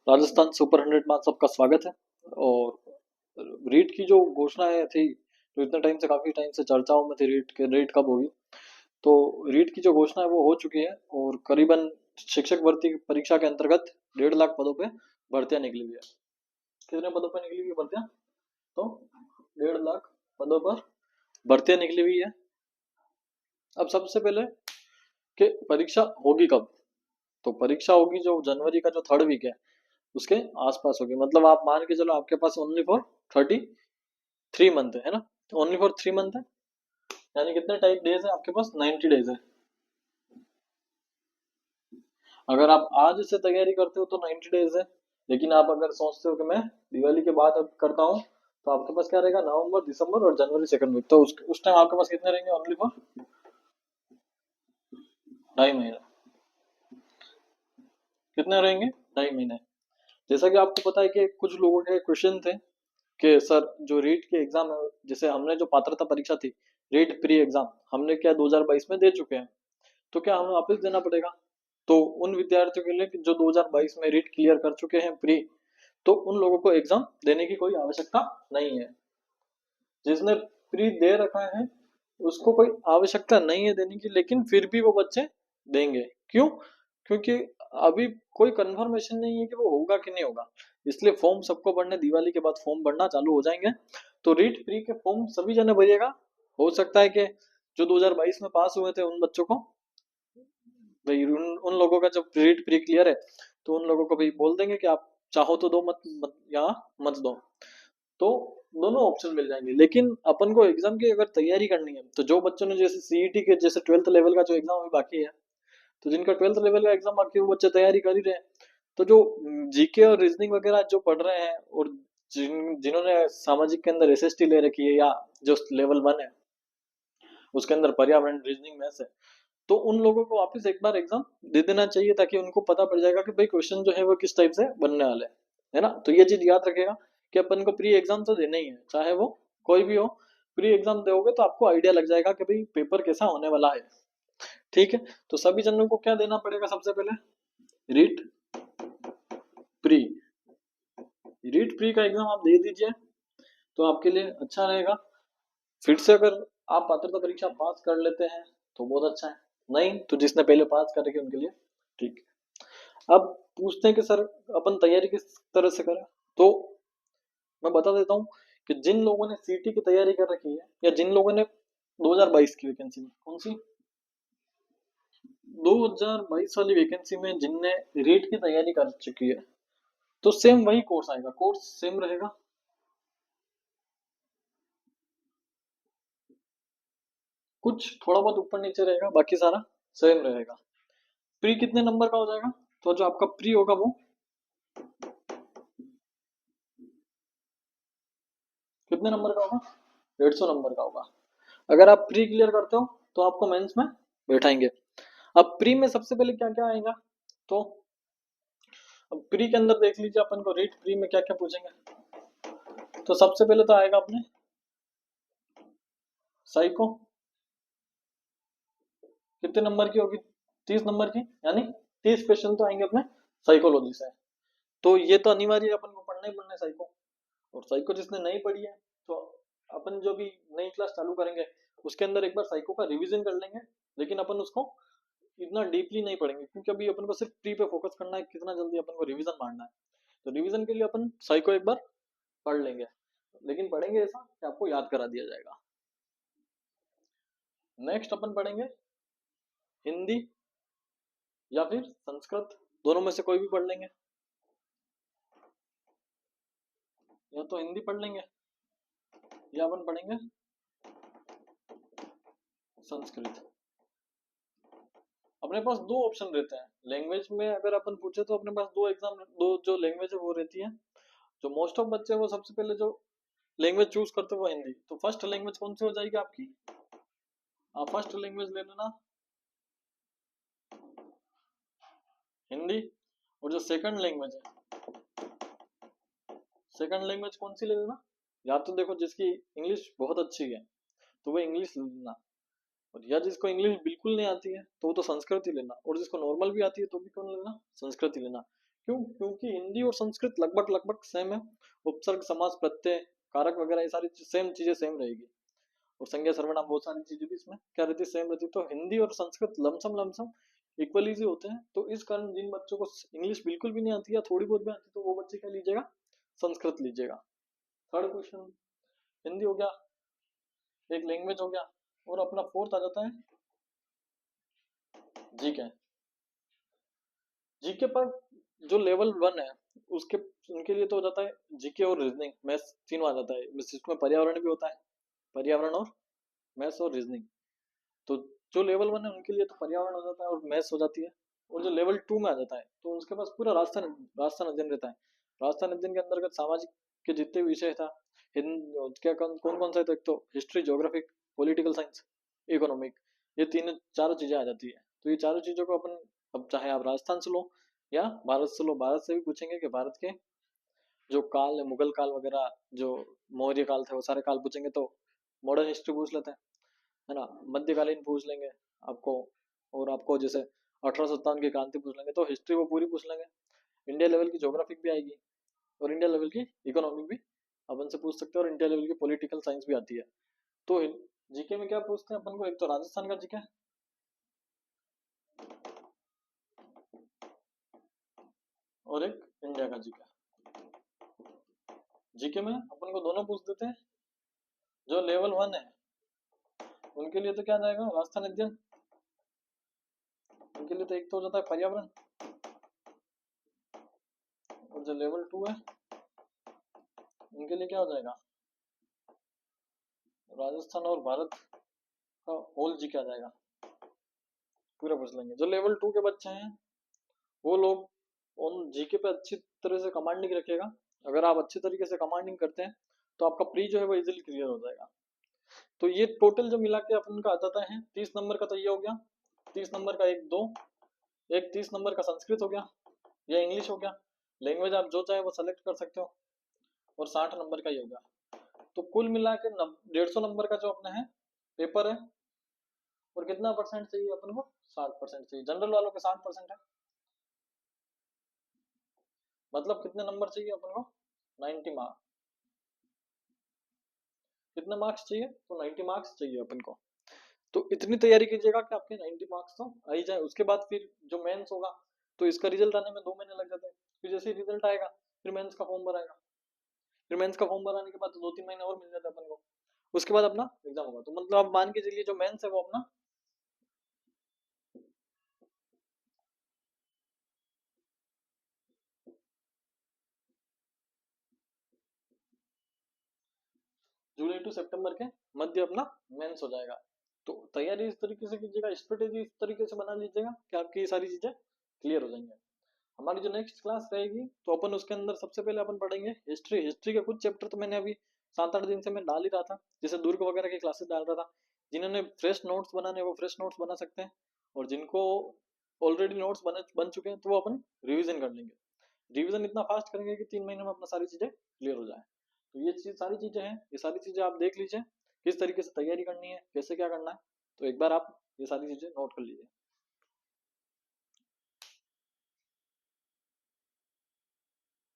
Rajasthan super 100 में आप सबका स्वागत है। और रीट की जो घोषणा है थी, तो इतने टाइम से काफी टाइम से चर्चाओं में थी रीट के रीट कब होगी। तो रीट की जो घोषणा है वो हो चुकी है और करीबन शिक्षक भर्ती परीक्षा के अंतर्गत 1.5 लाख पदों पे भर्तियां निकली हुई है। कितने पदों पे निकली हुई है भर्तियां? तो 1.5 लाख पदों पर भर्तियां निकली हुई है। अब सबसे पहले कि परीक्षा होगी कब? तो परीक्षा होगी जो जनवरी का जो 3rd वीक है उसके आसपास होगी। मतलब आप मान के चलो आपके पास ओनली फॉर 33 मंथ है ना। ओनली फॉर 3 मंथ है, यानी कितने टाइप डेज है आपके पास? 90 डेज है। अगर आप आज से तैयारी करते हो तो 90 डेज है, लेकिन आप अगर सोचते हो कि मैं दिवाली के बाद अब करता हूँ, तो आपके पास क्या रहेगा? नवंबर, दिसंबर और जनवरी 2nd वीक। तो उस टाइम आपके पास कितने रहेंगे? ओनली फॉर 2.5 महीने। कितने रहेंगे? 2.5 महीने। जैसा कि आपको पता है कि कुछ लोगों के क्वेश्चन थे कि सर जो रीट के एग्जाम है, जैसे हमने जो पात्रता परीक्षा थी रीट प्री एग्जाम, हमने क्या 2022 में दे चुके हैं, तो क्या हमें वापस देना पड़ेगा? तो उन विद्यार्थियों के लिए कि जो 2022 में रीट क्लियर कर चुके हैं प्री, तो उन लोगों को एग्जाम देने की कोई आवश्यकता नहीं है। जिसने प्री दे रखा है उसको कोई आवश्यकता नहीं है देने की, लेकिन फिर भी वो बच्चे देंगे। क्यों? क्योंकि अभी कोई कंफर्मेशन नहीं है कि वो होगा कि नहीं होगा, इसलिए फॉर्म सबको भरने, दिवाली के बाद फॉर्म भरना चालू हो जाएंगे। तो रीट प्री के फॉर्म सभी जने भरिएगा। हो सकता है कि जो 2022 में पास हुए थे उन बच्चों को, भाई उन लोगों का जब रीट प्री क्लियर है तो उन लोगों को भाई बोल देंगे कि आप चाहो तो दो, मत यहाँ मत दो। तो दोनों ऑप्शन मिल जाएंगे। लेकिन अपन को एग्जाम की अगर तैयारी करनी है, तो जो बच्चों ने जैसे सीईटी के जैसे 12th लेवल का जो एग्जाम अभी बाकी है, तो जिनका 12th लेवल का एग्जाम बाकी है वो बच्चे तैयारी कर ही रहे हैं। तो जो जीके और रीजनिंग वगैरह जो पढ़ रहे हैं, और जिन्होंने सामाजिक के अंदर एसएसटी ले रखी है, या जो लेवल 1 है उसके अंदर पर्यावरण, रीजनिंग, मैथ्स है, तो उन लोगों को वापस एक बार एग्जाम दे देना चाहिए, ताकि उनको पता पड़ जाएगा कि भाई क्वेश्चन जो है वो किस टाइप से बनने वाले हैं, है ना। तो ये चीज याद रखेगा कि अपन को प्री एग्जाम तो देना ही है, चाहे वो कोई भी हो। प्री एग्जाम दोगे तो आपको आइडिया लग जाएगा कि भाई पेपर कैसा होने वाला है। ठीक है। तो सभी जनों को क्या देना पड़ेगा? सबसे पहले रीट प्री। रीट प्री का एग्जाम आप दे दीजिए तो आपके लिए अच्छा रहेगा। फिर से अगर आप पात्रता परीक्षा पास कर लेते हैं तो बहुत अच्छा है, नहीं तो जिसने पहले पास कर रखी है उनके लिए ठीक है। अब पूछते हैं कि सर अपन तैयारी किस तरह से करें। तो मैं बता देता हूँ कि जिन लोगों ने सीटी की तैयारी कर रखी है, या जिन लोगों ने 2022 की वैकेंसी में, कौन सी 2022 वाली वैकेंसी में जिनने रीट की तैयारी कर चुकी है, तो सेम वही कोर्स आएगा, कोर्स सेम रहेगा। कुछ थोड़ा बहुत ऊपर नीचे रहेगा, बाकी सारा सेम रहेगा। प्री कितने नंबर का हो जाएगा? तो जो आपका प्री होगा वो कितने नंबर का होगा? 150 नंबर का होगा। अगर आप प्री क्लियर करते हो तो आपको मेंस में बैठाएंगे। अब प्री में सबसे पहले क्या क्या आएगा? तो अब प्री के अंदर देख लीजिए, अपन को रीट प्री में क्या क्या पूछेंगे। तो सबसे पहले तो आएगा अपने साइको। कितने नंबर की होगी? 30 नंबर की, यानी 30 क्वेश्चन तो आएंगे अपने साइकोलॉजी से। तो ये तो अनिवार्य है, अपन को पढ़ना ही पढ़ना है साइको। और साइको जिसने नहीं पढ़ी है, तो अपन जो भी नई क्लास चालू करेंगे उसके अंदर एक बार साइको का रिवीजन कर लेंगे। लेकिन अपन उसको इतना डीपली नहीं पढ़ेंगे, क्योंकि अभी अपन को सिर्फ प्री पे फोकस करना है, कितना जल्दी अपन को रिवीजन मारना है। तो रिवीजन के लिए अपन साइको एक बार पढ़ लेंगे, लेकिन पढ़ेंगे ऐसा कि आपको याद करा दिया जाएगा। नेक्स्ट अपन पढ़ेंगे हिंदी या फिर संस्कृत, दोनों में से कोई भी पढ़ लेंगे। या तो हिंदी पढ़ लेंगे या अपन पढ़ेंगे संस्कृत। अपने पास दो ऑप्शन रहते हैं लैंग्वेज में, अगर अपन पूछे तो अपने पास दो एग्जाम, दो जो लैंग्वेज है वो रहती है। जो मोस्ट ऑफ बच्चे वो सबसे पहले जो लैंग्वेज चूज करते हैं वो हिंदी। तो फर्स्ट लैंग्वेज कौन सी हो जाएगी आपकी? आप फर्स्ट लैंग्वेज ले लेना हिंदी। और जो सेकंड लैंग्वेज है, सेकंड लैंग्वेज कौन सी ले लेना? या तो देखो जिसकी इंग्लिश बहुत अच्छी है तो वो इंग्लिश ले लेना, और या जिसको इंग्लिश बिल्कुल नहीं आती है तो वो तो संस्कृत ही लेना, और जिसको नॉर्मल भी आती है तो भी कौन लेना? संस्कृत ही लेना। क्यों? क्योंकि हिंदी और संस्कृत लगभग लगभग सेम है। उपसर्ग, समास, प्रत्यय, कारक वगैरह ये सारी सेम चीजें सेम रहेगी, और संज्ञा, सर्वनाम, बहुत सारी चीजें भी इसमें क्या रहती है, सेम रहती है। तो हिंदी और Sanskrit lump sum lump sum equal easy होते हैं। तो इस कारण जिन बच्चों को इंग्लिश बिल्कुल भी नहीं आती या थोड़ी बहुत भी आती, तो वो बच्चे क्या लीजिएगा, संस्कृत लीजिएगा। थर्ड क्वेश्चन, हिंदी हो गया, एक लैंग्वेज हो गया, और अपना फोर्थ आ जाता है जीके। जीके पर जो लेवल 1 है उसके उनके लिए तो हो जाता है जीके और रीजनिंग, मैथ्स तीनों आ जाता है। इसमें पर्यावरण भी होता है, पर्यावरण और मैथ्स और रीजनिंग। तो जो लेवल 1 है उनके लिए तो पर्यावरण हो जाता है और मैथ्स हो जाती है। और जो लेवल 2 में आ जाता है तो उसके पास पूरा राजस्थान राजस्थान अध्ययन रहता है। राजस्थान अध्ययन के अंतर्गत सामाजिक के जितने भी विषय था, क्या कौन कौन सा है, तो एक तो history, geography, political science, economic, ये तीन चारों चीजें आ जाती है। तो ये चारों चीजों को अपन, अब चाहे आप राजस्थान से लो या भारत से लो, भारत से भी पूछेंगे कि भारत के जो काल है, मुगल काल वगैरह, जो मौर्य काल थे, वो सारे काल पूछेंगे तो मॉडर्न हिस्ट्री पूछ लेते हैं, है ना। मध्यकालीन पूछ लेंगे आपको, और आपको जैसे 1857 की क्रांति पूछ लेंगे, तो हिस्ट्री वो पूरी पूछ लेंगे। इंडिया लेवल की ज्योग्राफिक भी आएगी, और इंडिया लेवल की इकोनॉमिक भी अपन से पूछ सकते हैं, और इंडिया लेवल की पॉलिटिकल साइंस भी आती है। तो जीके में क्या पूछते हैं अपन को, एक तो राजस्थान का जीके, और एक इंडिया का जीके। जीके में अपन को दोनों पूछ देते हैं। जो लेवल 1 है उनके लिए तो क्या जाएगा, राजस्थान अध्ययन। उनके लिए तो एक तो हो जाता है पर्यावरण, और जो लेवल 2 है उनके लिए क्या हो जाएगा, राजस्थान और भारत का होल जीके आ जाएगा, पूरा पूछ लेंगे। जो लेवल 2 के बच्चे हैं वो लोग उन जीके पे अच्छी तरह से कमांडिंग रखेगा। अगर आप अच्छी तरीके से कमांडिंग करते हैं तो आपका प्री जो है वो इजीली क्लियर हो जाएगा। तो ये टोटल जो मिला के अपन का आ जाता है 30 नंबर का, तो ये हो गया 30 नंबर का, एक दो, एक 30 नंबर का संस्कृत हो गया या इंग्लिश हो गया। लैंग्वेज आप जो चाहे वो सेलेक्ट कर सकते हो, और 60 नंबर का ही होगा। तो कुल मिला के 150 नंबर का जो अपना है पेपर है। और कितना परसेंट चाहिए अपन को, 60% चाहिए। जनरल वालों के 60% है, मतलब कितने नंबर चाहिए अपन को, 90 मार्क्स। कितने मार्क्स चाहिए, तो 90 मार्क्स चाहिए अपन को। तो इतनी तैयारी कीजिएगा कि आपके 90 मार्क्स तो आ ही जाए। उसके बाद फिर जो मेंस होगा, तो इसका रिजल्ट आने में 2 महीने लग जाते हैं। फिर जैसे ही रिजल्ट आएगा फिर मेंस का फॉर्म भराएगा। फिर मेंस का फॉर्म भराने के बाद तो 2-3 महीने और मिल जाते हैं अपन को। उसके बाद अपना एग्जाम होगा। तो मतलब आप मान के चलिए जो मेंस है वो अपना जुलाई टू सितंबर के मध्य अपना मेंस हो जाएगा। तो तैयारी इस तरीके से कीजिएगा, स्ट्रेटेजी इस तरीके से बना लीजिएगा कि आपकी ये सारी चीजें क्लियर हो जाएंगे। हमारी जो नेक्स्ट क्लास रहेगी तो अपन उसके अंदर सबसे पहले अपन पढ़ेंगे हिस्ट्री। हिस्ट्री के कुछ चैप्टर तो मैंने अभी 7-8 दिन से मैं डाल ही रहा था, जैसे दुर्ग वगैरह की क्लासेस डाल रहा था। जिन्होंने फ्रेश नोट्स बनाने वो फ्रेश नोट्स बना सकते हैं, और जिनको ऑलरेडी नोट्स बन चुके हैं तो वो अपन रिविजन कर लेंगे। रिवीजन इतना फास्ट करेंगे कि 3 महीने में अपना सारी चीजें क्लियर हो जाए। तो ये चीज सारी चीजें हैं, ये सारी चीजें आप देख लीजिए किस तरीके से तैयारी करनी है, कैसे क्या करना है। तो एक बार आप ये सारी चीजें नोट कर लीजिए।